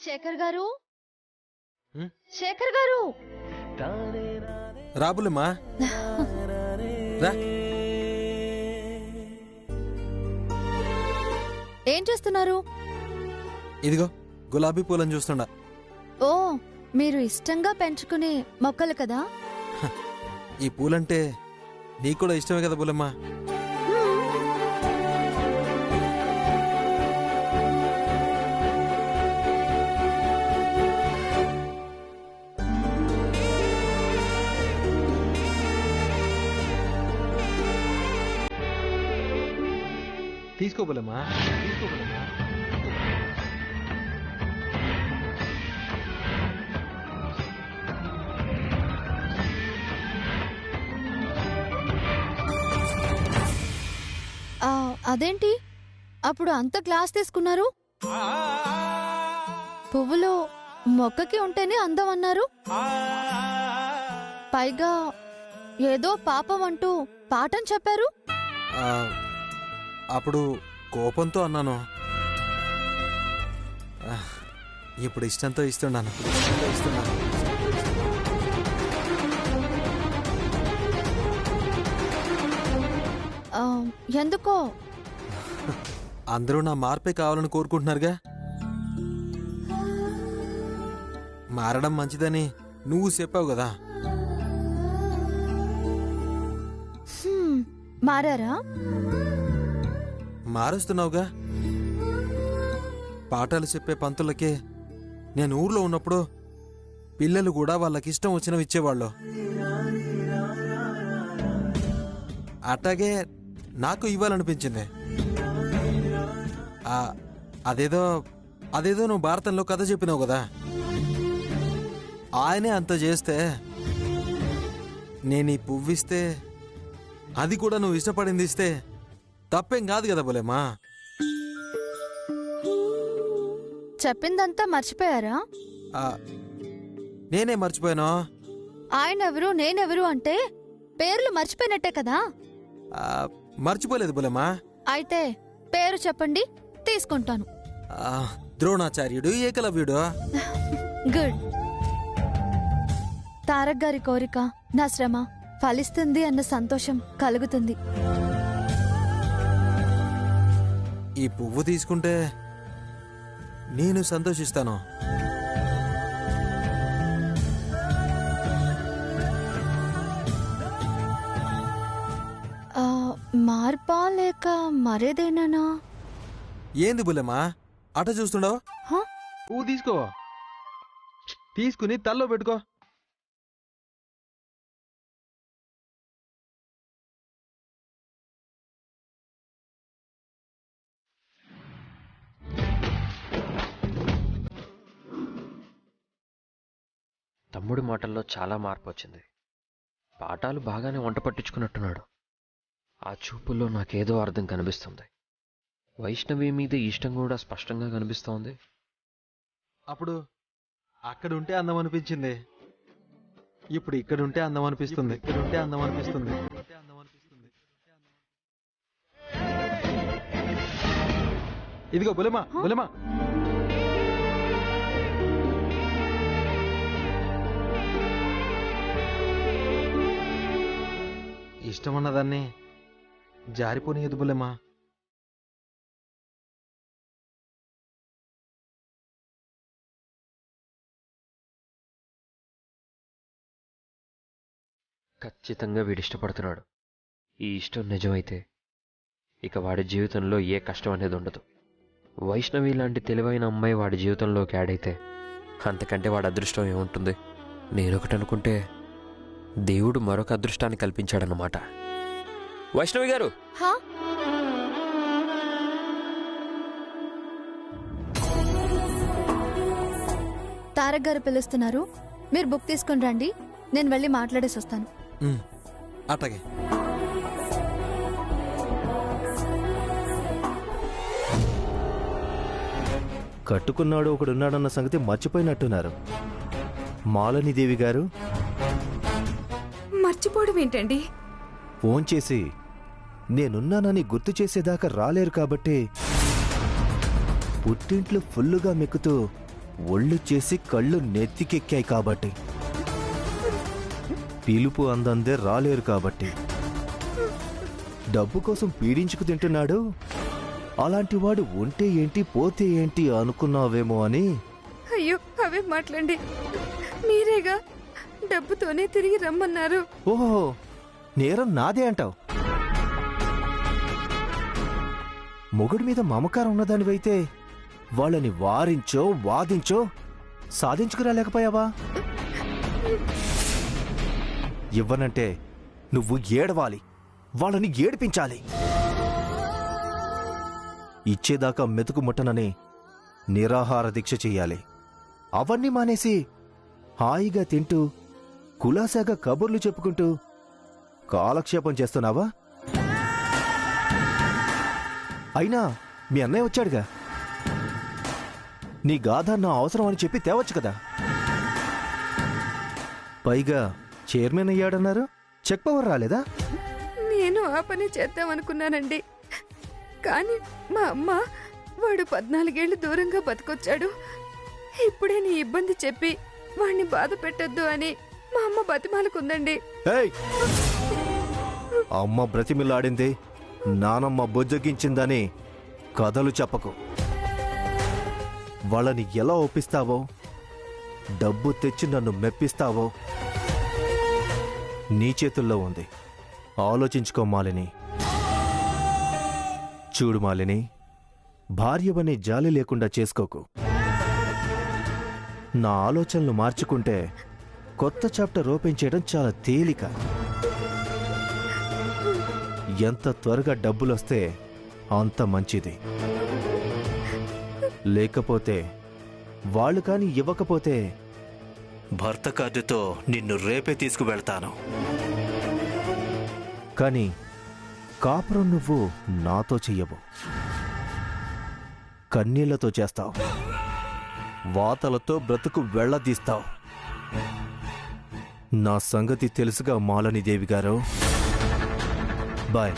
శేఖర్ గారు, శేఖర్ గారు, రాబులమ్మా రా. ఏం చేస్తున్నారు? ఇదిగో గులాబీ పూలను చూస్తుండా. ఓ, మీరు ఇష్టంగా పెంచుకునే మొక్కలు కదా. ఈ పూలంటే నీకు కూడా ఇష్టమే కదా బులమ్మా. తీసుకోబోలేమ్మా, తీసుకోబోలేమ్మా. అదేంటి అప్పుడు అంత గ్లాస్ తీసుకున్నారు? పువ్వులో మొక్కకి ఉంటేనే అందం అన్నారు. పైగా ఏదో పాపం అంటూ పాఠం చెప్పారు. అప్పుడు కోపంతో అన్నాను, ఇప్పుడు ఇష్టంతో ఇస్తున్నాను. ఎందుకో అందరూ నా మార్పే కావాలని కోరుకుంటున్నారుగా. మారడం మంచిదని నువ్వు చెప్పావు కదా. మారారా? మారుస్తున్నావుగా. పాఠాలు చెప్పే పంతులకే నేను ఊర్లో ఉన్నప్పుడు పిల్లలు కూడా వాళ్ళకిష్టం వచ్చినవి ఇచ్చేవాళ్ళు. అట్లాగే నాకు ఇవ్వాలనిపించింది. అదేదో నువ్వు భారతంలో కథ చెప్పినావు కదా, ఆయనే అంత చేస్తే నేను ఈ పువ్విస్తే అది కూడా నువ్వు ఇష్టపడింది ఇస్తే తప్పేం కాదు కదా బోలేమా. చెప్పిందంతా మర్చిపోయారా? నేనే మర్చిపోయాను. ఆయనెవరు నేనెవరు అంటే పేర్లు మర్చిపోయినట్టే కదా. మర్చిపోలేదు బోలేమా. అయితే పేరు చెప్పండి, తీసుకుంటాను. ద్రోణాచార్యుడు, ఏకలవ్యుడు. గుడ్. తారక్ గారి కోరిక, నా శ్రమ ఫలిస్తుంది అన్న సంతోషం కలుగుతుంది. ఈ పువ్వు తీసుకుంటే నేను సంతోషిస్తాను. మార్పా లేక మరేదేనా? ఏంది బుల్లెమ్మా అట చూస్తుండవు? పువ్వు తీసుకో, తీసుకుని తల్లో పెట్టుకో. తమ్ముడి మాటల్లో చాలా మార్పు వచ్చింది. పాఠాలు బాగానే వంట పట్టించుకున్నట్టున్నాడు. ఆ చూపుల్లో నాకేదో అర్థం కనిపిస్తుంది. వైష్ణవి మీద ఇష్టం కూడా స్పష్టంగా కనిపిస్తోంది. అప్పుడు అక్కడుంటే అందం అనిపించింది, ఇప్పుడు ఇక్కడుంటే అందం అనిపిస్తుంది. ఇదిగో బులెమా, బులెమా. ఇష్టమన్నదాన్ని జారిపోనియదు బులెమా. ఖచ్చితంగా వీడిష్టపడుతున్నాడు. ఈ ఇష్టం నిజమైతే ఇక వాడి జీవితంలో ఏ కష్టం అనేది ఉండదు. వైష్ణవి లాంటి తెలివైన అమ్మాయి వాడి జీవితంలోకి యాడ్ అయితే అంతకంటే వాడి అదృష్టం ఏముంటుంది? నేనొకటి అనుకుంటే దేవుడు మరొక అదృష్టాన్ని కల్పించాడన్నమాట. వైష్ణవి గారు, తారక్ గారు పిలుస్తున్నారు, మీరు బుక్ తీసుకుని రండి, నేను వెళ్ళి మాట్లాడేసి వస్తాను. అట్లాగే. కట్టుకున్నాడు ఒకడున్నాడన్న సంగతి మర్చిపోయినట్టున్నారు. మాలినీదేవి గారు మర్చిపోవడం ఏంటండి? ఫోన్ చేసి నేనున్నానని గుర్తు చేసేదాకా రాలేరు కాబట్టి పుట్టింట్లో ఫుల్లుగా మెక్కుతూ ఒళ్ళు చేసి కళ్ళు నెత్తికెక్కాయి కాబట్టి, పిలుపు అందందే రాలేరు కాబట్టి, డబ్బు కోసం పీడించుకు తింటున్నాడు. అలాంటి వాడు ఉంటే ఏంటి పోతే ఏంటి అనుకున్నావేమో అని. అయ్యో అవే మాట్లాడండి. మీరేగా డబ్బుతోనే తిరిగి రమ్మన్నారు. ఓహో, నేరం నాదే అంటావు. మొగుడి మీద మమకారం ఉన్నదానివైతే వాళ్ళని వారించో వాదించో సాధించుకురాలేకపోయావా? ఇవ్వనంటే నువ్వు ఏడవాలి, వాళ్ళని ఏడిపించాలి. ఇచ్చేదాకా మెతుకు ముట్టనని నిరాహార దీక్ష చెయ్యాలి. అవన్నీ మానేసి హాయిగా తింటూ కులాసాగా కబుర్లు చెప్పుకుంటూ కాలక్షేపం చేస్తున్నావా? అయినా మీ అన్నయ్య వచ్చాడుగా, నీ గాథ నా అవసరం అని చెప్పి తేవచ్చు కదా. పైగా చైర్మన్ అయ్యాడన్నారు, చెక్ పవర్ రాలేదా? నేను ఆ పని చేద్దామనుకున్నానండి. కానీ మా అమ్మ వాడు 14 ఏళ్లు దూరంగా బతికొచ్చాడు, ఇప్పుడే నీ ఇబ్బంది చెప్పి వాణ్ణి బాధ పెట్టొద్దు అని మా అమ్మ బతిమాలకుందండి. ఏయ్! అమ్మ బ్రతిమిలాడింది, నానమ్మ బొజ్జగించిందని కథలు చెప్పకు. వాళ్ళని ఎలా ఒప్పిస్తావో, డబ్బు తెచ్చి నన్ను మెప్పిస్తావో నీ చేతుల్లో ఉంది. ఆలోచించుకో మాలిని. చూడు మాలిని, భార్యవని జాలి లేకుండా చేసుకోకు. నా ఆలోచనలు మార్చుకుంటే కొత్త చాప్టర్ ఓపెన్ చేయడం చాలా తేలిక. ఎంత త్వరగా డబ్బులొస్తే అంత మంచిది. లేకపోతే వాళ్ళు కాని ఇవ్వకపోతే భర్త కార్డుతో నిన్ను రేపే తీసుకువెళ్తాను. కానీ కాపురం నువ్వు నాతో చెయ్యవు, కన్నీళ్లతో చేస్తావు, వాతలతో బ్రతుకు వెళ్లదీస్తావు. నా సంగతి తెలుసుగా మాలని దేవి గారు. బాయ్.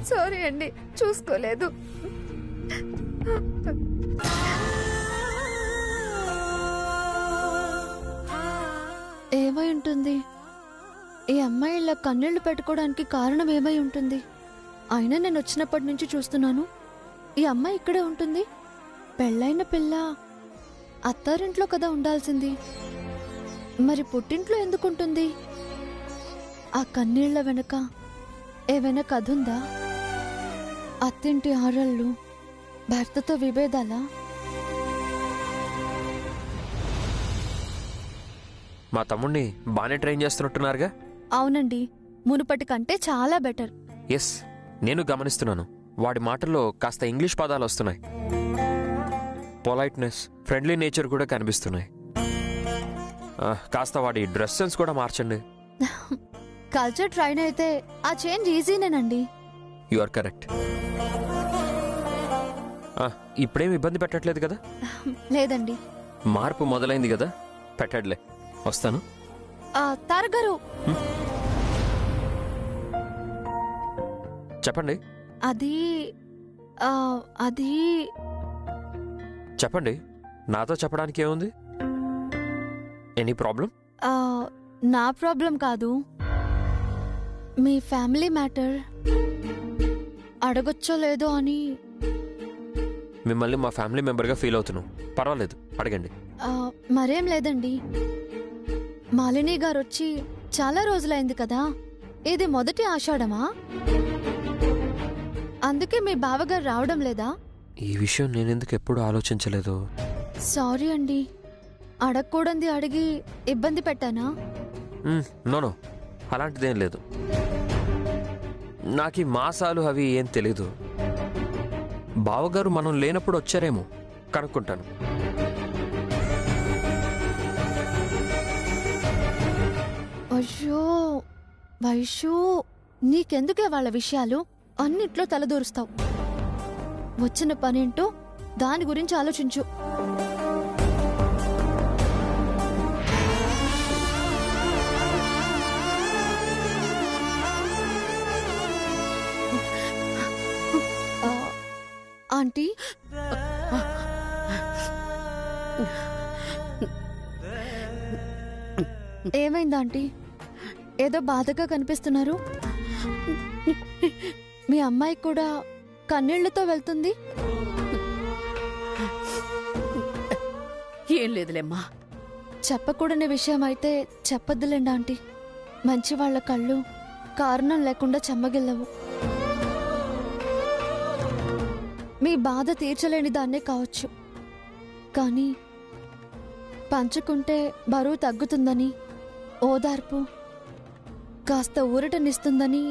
సారీ అండి, చూసుకోలేదు. ఏమై ఉంటుంది? ఈ అమ్మాయి ఇలా కన్నీళ్లు పెట్టుకోవడానికి కారణం ఏమై ఉంటుంది? అయినా నేను వచ్చినప్పటి నుంచి చూస్తున్నాను, ఈ అమ్మాయి ఇక్కడే ఉంటుంది. పెళ్ళైన పిల్ల అత్తారింట్లో కదా ఉండాల్సింది, మరి పుట్టింట్లో ఎందుకుంటుంది? ఆ కన్నీళ్ల వెనుక ఏవైనా కథుందా? అత్తింటి ఆరళ్ళు, భర్తతో విభేదాలా? మా తమ్ముణ్ణి బాగానే ట్రైన్ చేస్తున్నట్టున్నారుగా. అవునండి, మునుపటి కంటే చాలా బెటర్. ఎస్, నేను గమనిస్తున్నాను. వాడి మాటల్లో కాస్త ఇంగ్లీష్ పదాలు వస్తున్నాయి. పొలైట్నెస్, ఫ్రెండ్లీ నేచర్ కూడా కనిపిస్తున్నాయి. కాస్త వాడి డ్రెస్ సెన్స్ కూడా మార్చండి. కల్చర్ ట్రైన్ అయితే ఆ చేంజ్ ఈజీనేనండి. You are correct. ఇప్పుడేం ఇబ్బంది పెట్టట్లేదు కదా? లేదండి. మార్పు మొదలైంది కదా, పెట్టడ్లే. వస్తాను. తారగారు, చెప్పండి. అది అది చెప్పండి, నాతో చెప్పడానికి ఏముంది? Any problem? నా ప్రాబ్లం కాదు, మీ ఫ్యామిలీ మ్యాటర్. అడగొచ్చో లేదో అని. మిమ్మల్ని మా ఫ్యామిలీ మెంబర్గా ఫీల్ అవుతున్నాం. పర్వాలేదు, అడగండి. మరేం లేదండి, మాలిని గారు వచ్చి చాలా రోజులైంది కదా, ఇది మొదటి ఆషాఢమా? అందుకే మీ బావగారు రావడం లేదా? ఈ విషయం నేనెందుకు ఎప్పుడు ఆలోచించలేదు. సారీ అండి, అడగకూడంది అడిగి ఇబ్బంది పెట్టానా? నోనో, అలాంటిదేం లేదు. నాకు ఈ మాసాలు అవి ఏం తెలీదు. బావగారు మనం లేనప్పుడు వచ్చారేమో, కనుక్కుంటాను. అయ్యో వైషు, నీకెందుకే వాళ్ళ విషయాలు? అన్నిట్లో తలదూరుస్తావు. వచ్చిన పనేంటో దాని గురించి ఆలోచించు. ఆంటీ, ఏమైంది ఆంటీ? ఏదో బాధగా కనిపిస్తున్నారు. మీ అమ్మాయి కూడా కన్నీళ్లతో వెళ్తుంది. ఏం లేదులేమ్మా. చెప్పకూడని విషయం అయితే చెప్పొద్దులేండి ఆంటీ. మంచి వాళ్ళ కళ్ళు కారణం లేకుండా చెమ్మగిల్లవు. మీ బాధ తీర్చలేని దాన్నే కావచ్చు, కానీ పంచుకుంటే బరువు తగ్గుతుందని, ఓదార్పు కాస్త ఊరటనిస్తుందని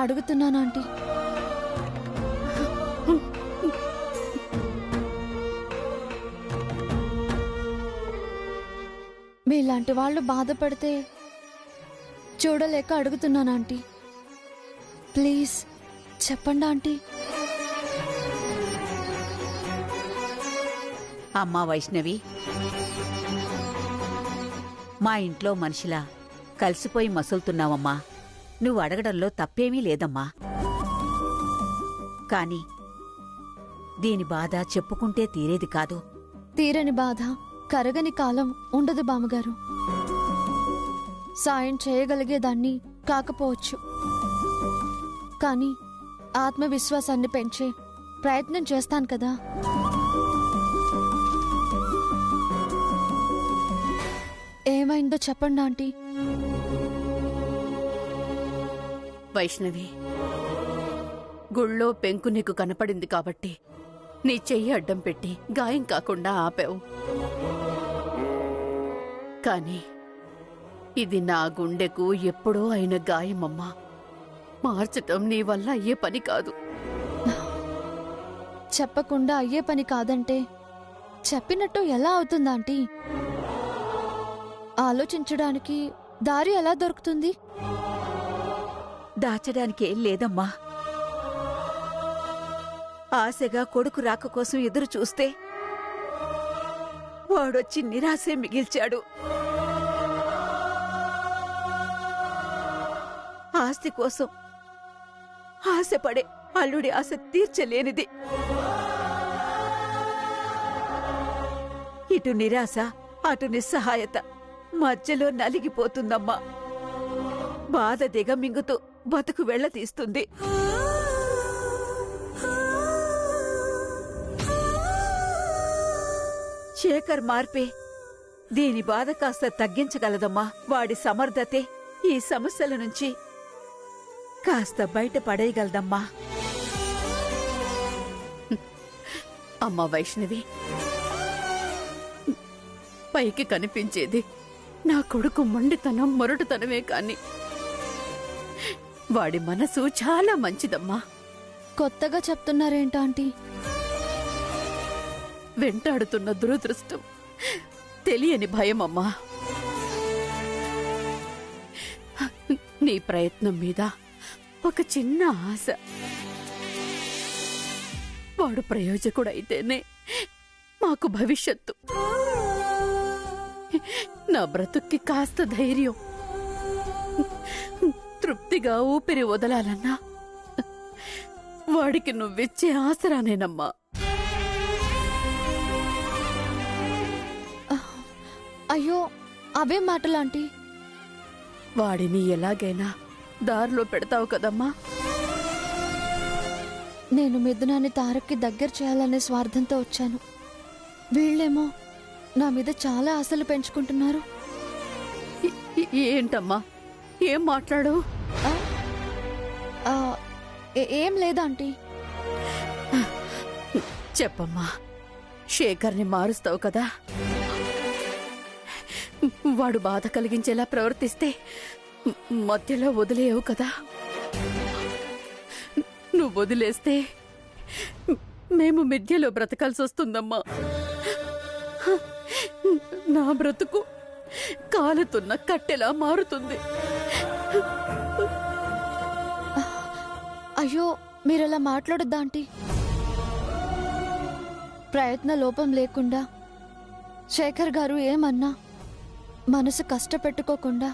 అడుగుతున్నాను ఆంటీ. మీలాంటి వాళ్ళు బాధపడితే చూడలేక అడుగుతున్నాను ఆంటీ. ప్లీజ్ చెప్పండి ఆంటీ. అమ్మా వైష్ణవి, మా ఇంట్లో మనిషిలా కలిసిపోయి మసులుతున్నావమ్మా. నువ్వు అడగడంలో తప్పేమీ లేదమ్మా. కాని దీని బాధ చెప్పుకుంటే తీరేది కాదు. తీరని బాధ కరగని కాలం ఉండదు బామ్మగారు. సాయం చేయగలిగేదాన్ని కాకపోవచ్చు, కానీ ఆత్మవిశ్వాసాన్ని పెంచే ప్రయత్నం చేస్తాను కదా. ఏమైందో చెప్పండి ఆంటీ. వైష్ణవి, గుళ్ళో పెంకు నీకు కనపడింది కాబట్టి నీ చెయ్యి అడ్డం పెట్టి గాయం కాకుండా ఆపావు. కాని ఇది నా గుండెకు ఎప్పుడో అయిన గాయమమ్మా. మార్చటం నీ వల్ల అయ్యే పని కాదు. చెప్పకుండా అయ్యే పని కాదంటే చెప్పినట్టు ఎలా అవుతుందా ఆంటీ? ఆలోచించడానికి దారి ఎలా దొరుకుతుంది? దాచడానికి ఏం లేదమ్మా. ఆశగా కొడుకు రాక కోసం ఎదురు చూస్తే వాడొచ్చి నిరాశే మిగిల్చాడు. ఆస్తి కోసం ఆశపడే అల్లుడి ఆశ తీర్చలేనిది. ఇటు నిరాశ, అటు నిస్సహాయత మధ్యలో నలిగిపోతుందమ్మా. బాధ దిగమింగుతూ బతుకు వెళ్లతీస్తుంది. శేఖర్ మార్పే దీని బాధ కాస్త తగ్గించగలదమ్మా. వాడి సమర్థతే ఈ సమస్యల నుంచి కాస్త బయట పడేయగలదమ్మా. అమ్మా వైష్ణవి, పైకి కనిపించేది నా కొడుకు మొండితనం, మొరటుతనమే కాని వాడి మనసు చాలా మంచిదమ్మా. కొత్తగా చెప్తున్నారేంటా ఆంటీ? వెంటాడుతున్న దురదృష్టం, తెలియని భయమమ్మా. నీ ప్రయత్నం మీద ఒక చిన్న ఆశ. వాడు ప్రయోజకుడైతేనే మాకు భవిష్యత్తు. నా బ్రతుక్కి కాస్త ధైర్యం, తృప్తిగా ఊపిరి వదలాలన్నా వాడికి నువ్విచ్చే ఆసరానేనమ్మా. అయ్యో, అవే మాటలాంటీ. వాడిని ఎలాగైనా దారిలో పెడతావు కదమ్మా. నేను మిథునాన్ని తారక్కి దగ్గర చేయాలనే స్వార్థంతో వచ్చాను. వీళ్ళేమో నా మీద చాలా ఆశలు పెంచుకుంటున్నారు. ఏంటమ్మా, ఏం మాట్లాడు? ఏం లేదా ఆంటీ? చెప్పమ్మా. శేఖర్ని మారుస్తావు కదా. వాడు బాధ కలిగించేలా ప్రవర్తిస్తే మధ్యలో వదిలేయవు కదా. నువ్వు వదిలేస్తే మేము మిథ్యలో బ్రతకాల్సి వస్తుందమ్మా. నా బ్రతుకు కాలుతున్న కట్టెలా మారుతుంది. అయ్యో, మీరలా మాట్లాడొద్దా ఆంటీ? ప్రయత్న లోపం లేకుండా శేఖర్ గారు ఏమన్నా మనసు కష్టపెట్టుకోకుండా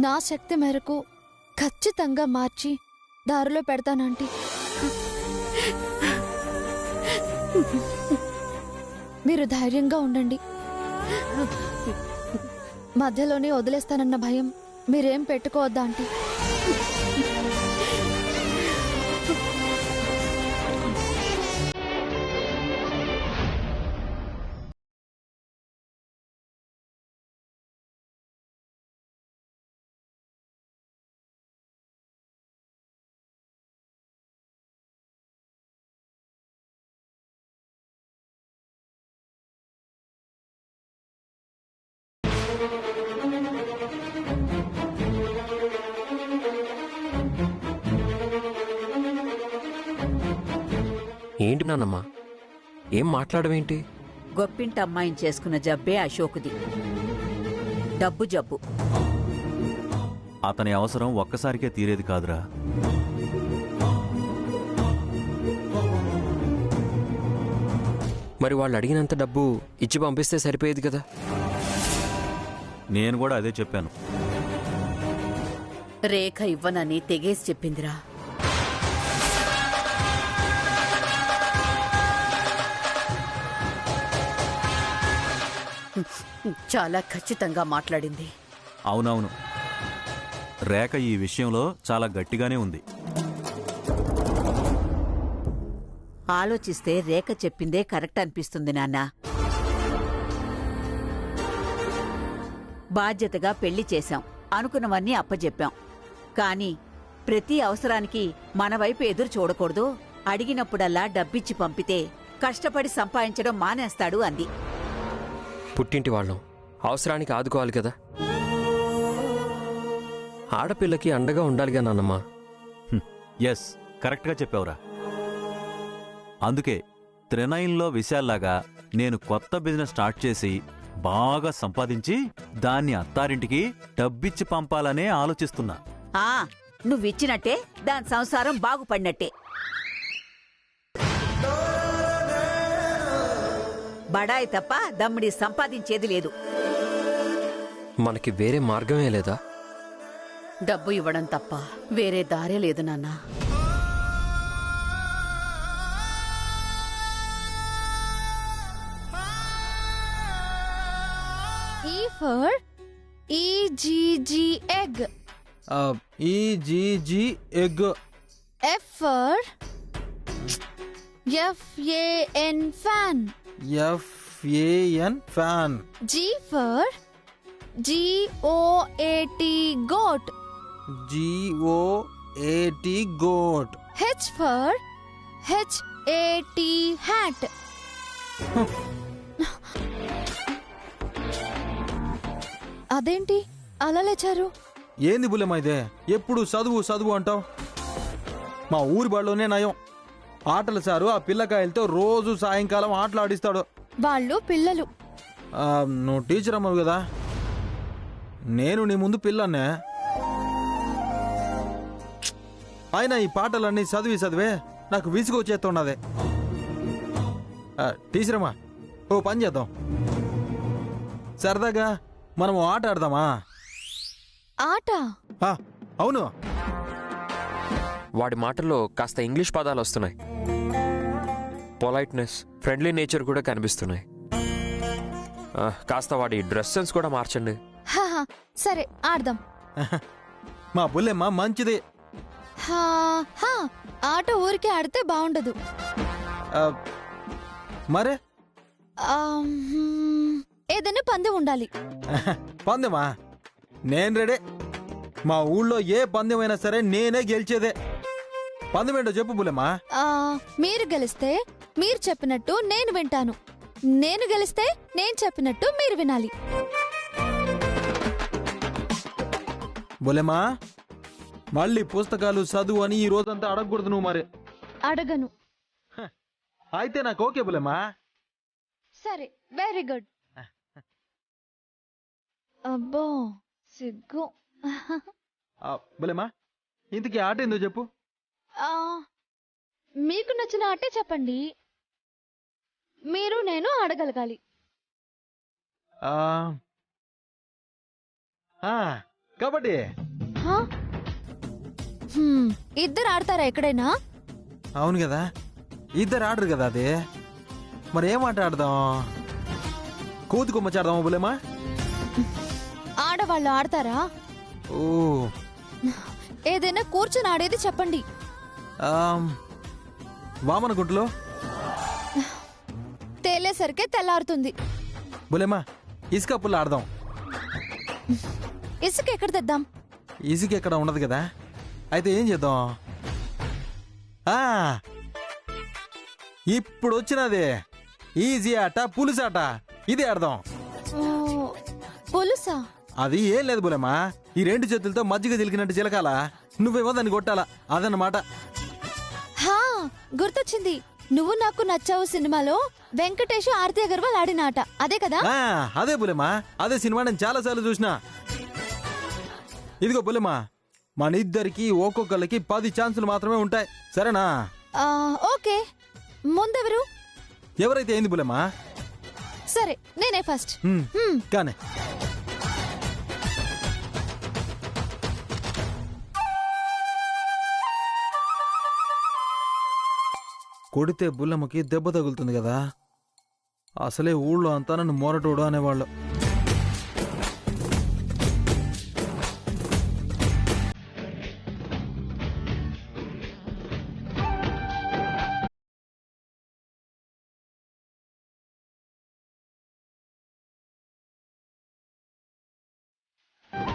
నా శక్తి మేరకు ఖచ్చితంగా మార్చి దారిలో పెడతానంటీ. మీరు ధైర్యంగా ఉండండి. మధ్యలోనే వదిలేస్తానన్న భయం మీరేం పెట్టుకోవద్దా ఆంటీ. ఏంటి నాన్నమ్మా, ఏం మాట్లాడవేంటి? గొప్పింటి అమ్మాయిని చేసుకున్న జబ్బే అశోకుది. డబ్బు జబ్బు. అతని అవసరం ఒక్కసారికే తీరేది కాదురా. మరి వాళ్ళు అడిగినంత డబ్బు ఇచ్చి పంపిస్తే సరిపోయేది కదా. నేను కూడా అదే చెప్పాను. రేఖ ఇవ్వనని తెగేసి చెప్పిందిరా. చాలా ఖచ్చితంగా మాట్లాడింది. అవునవును, రేఖ ఈ విషయంలో చాలా గట్టిగానే ఉంది. ఆలోచిస్తే రేఖ చెప్పిందే కరెక్ట్ అనిపిస్తుంది నాన్న. బాధ్యతగా పెళ్లి చేశాం, అనుకున్నవన్నీ అప్పచెప్పాం. కాని ప్రతి అవసరానికి మన వైపు ఎదురు చూడకూడదు. అడిగినప్పుడల్లా డబ్బిచ్చి పంపితే కష్టపడి సంపాదించడం మానేస్తాడు అంది. పుట్టింటి వాళ్ళం, అవసరానికి ఆదుకోవాలి కదా. ఆడపిల్లకి అండగా ఉండాలిగా నాన్నమ్మా. ఎస్, కరెక్ట్గా చెప్పావురా. అందుకే త్రినైన్లో విశాల్లాగా నేను కొత్త బిజినెస్ స్టార్ట్ చేసి బాగా సంపాదించి దాన్ని అత్తారింటికి డబ్బిచ్చి పంపాలనే ఆలోచిస్తున్నా. నువ్విచ్చినట్టే దాని సంసారం బాగుపడినట్టే. బడాయి తప్ప దమ్ముడి సంపాదించేది లేదు. మనకి వేరే మార్గమే లేదా? డబ్బు ఇవ్వడం తప్ప వేరే దారే లేదు నాన్న. E for EGG egg. EGG egg. F for FAN fan. FAN fan. G for GOAT goat. GOAT goat. H for HAT hat. అదేంటి అలా లేచారు? ఏంది బుల్లెమ్మ ఇదే? ఎప్పుడు చదువు చదువు అంటావు? మా ఊరి బడిలోనే నయం. ఆటల సారు ఆ పిల్లకాయలతో రోజు సాయంకాలం ఆటలు ఆడిస్తాడు. వాళ్ళు పిల్లలు. నువ్వు టీచర్ అమ్మవు కదా, నేను నీ ముందు పిల్లన్నే. అయినా ఈ పాటలన్నీ చదివే నాకు విసుగొచ్చేస్తున్నదే. టీచర్ అమ్మా, ఓ పని చేద్దాం, సరదాగా మనం ఆట ఆడదామా? ఆట? అవును. వాడి మాటల్లో కాస్త ఇంగ్లీష్ పదాలు వస్తున్నాయి. పొలైట్నెస్, ఫ్రెండ్లీ నేచర్ కూడా కనిపిస్తున్నాయి. కాస్త వాడి డ్రెస్ సెన్స్ కూడా మార్చండి. సరే ఆడదాం. మా బుల్లెమ్మ మంచిది. ఆట ఊరికే ఆడితే బాగుండదు. మరే ఏదైనా పందెం ఉండాలి. పందెమా? నేను రెడీ. మా ఊళ్ళో ఏ పందెమైనా సరే నేనే గెలిచేదే. పందెం ఏంటో చెప్పు బుల్లెమ్మా. మీరు గెలిస్తే మీరు చెప్పినట్టు నేను వింటాను, నేను గెలిస్తే నేను చెప్పినట్టు మీరు వినాలి. బుల్లెమ్మా, మళ్ళీ పుస్తకాలు చదువు అని ఈ రోజంతా అడగకూడదు నువ్వు. మరి అడగను. అయితే నాకు ఓకే బుల్లెమ్మా. సరే, వెరీ గుడ్. అబ్బో సిగ్గు. బుల్లెమ్మా, ఇంతకీ ఆట ఏందో చెప్పు. మీకు నచ్చిన ఆటే చెప్పండి. మీరు నేను ఆడగలగాలి. ఆ, ఆ, కబడ్డీ. హా? ఇద్దరు ఆడతారా ఎక్కడైనా? అవును కదా, ఇద్దరు ఆడరు కదా అది. మరి ఏం ఆట ఆడదాం? కోతి కొమ్మచ్చి ఆడదామా బులేమా? ఆడవాళ్ళు ఆడతారా? ఓ, ఏదైనా కూర్చొని ఆడేది చెప్పండి. వామన గుంటలో తేలేసరికే తెల్లారుతుంది. బులేమా, ఇసుక పుల్ల ఆడదాం. ఇసుక ఎక్కడ తెద్దాం? ఇసుక ఎక్కడ ఉండదు కదా, అయితే ఏం చేద్దాం? ఆ, ఇప్పుడు వచ్చినది ఈజీ ఆట, పులుసాట. ఇది ఆడదాం. ఓ, పులుసా? అది ఏం లేదు బులేమా, ఈ రెండు చేతులతో మజ్జిగ చిలికినట్టు చిలకాల, నువ్వేమో దాన్ని కొట్టాలా, అదన్నమాట. హా, గుర్తొచ్చింది. నువ్వు నాకు నచ్చావు సినిమాలో వెంకటేష్ ఆర్తి అగర్వాల్ ఆడిన ఆట అదే కదా? ఆ, అదే బులేమా, అదే సినిమా నేను చాలా సార్లు చూసిన. ఇదిగో బులేమా, మన ఇద్దరికి ఒక్కొక్కరికి 10 ఛాన్సులు మాత్రమే ఉంటాయి, సరేనా? ఓకే, ముందెవరు? ఎవరైతే ఏంది బులేమా. సరే, నేనే ఫస్ట్. కానీ కొడితే బుల్లమ్మకి దెబ్బ తగులుతుంది కదా. అసలే ఊళ్ళో అంతా నన్ను మొరటోడు అనేవాళ్ళు.